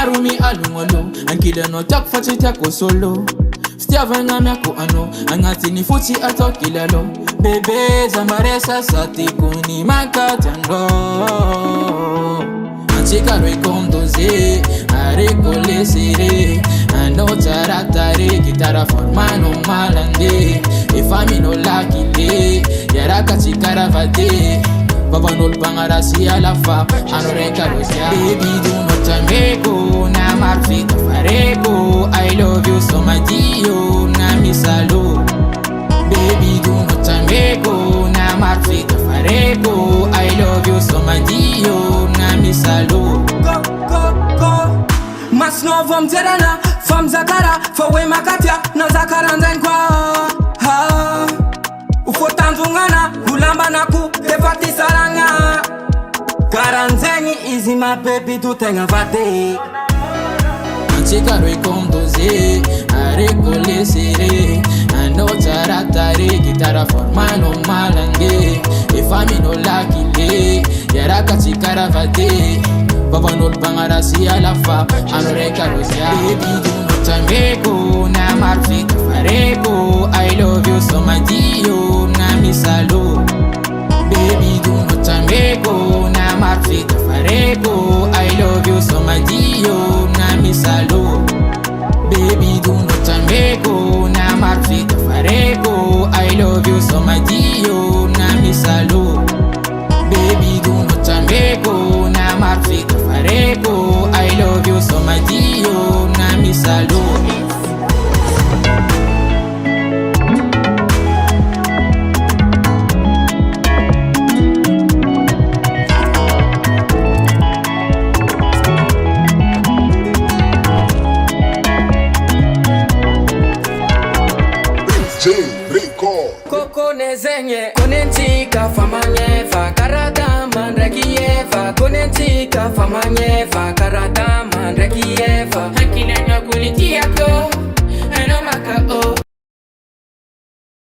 Marumi alungolo ankile no tak fati tako solo Stia vanga miako ano angati ni futi atokilalo Bebe zambaresa sati kuni makatando Antika roi kondoze arekole sere Ano taratare gitara formano malande Ifami no lakile yaraka chikaravade Baba nol pangarasi alafa anoreka rosia Baby do not ameko na marfita fareko I love you so my dio na misalo Baby do not ameko na marfita fareko I love you so my dio na misalo Go Mas novo mterana Fam zakara Fawe makatia No zakara ndenkwa Ufotandungana Ulamba naku Tefati saranga Karanzeni Easy my baby Tu tenga vate Antika roi kondoze arekole sere Ano taratare gitara formano malange Ifami no lakile yaraka chikaravade Baba nol pangarasi alafa anoreka rosia Baby do not ameko na marfita fareko I love you so my dio na misalo Baby do not ameko na marfita fareko I love you so my dio na misalo Baby do not ameko na marfita fareko I love you so my dio na misalo Baby do not ameko na marfita fareko I love you so my dio na misalo Koko nezenye Konentika famanyeva Karata mandrakieva Konentika famanyeva Karata mandrakieva Hakina nyo kulitiako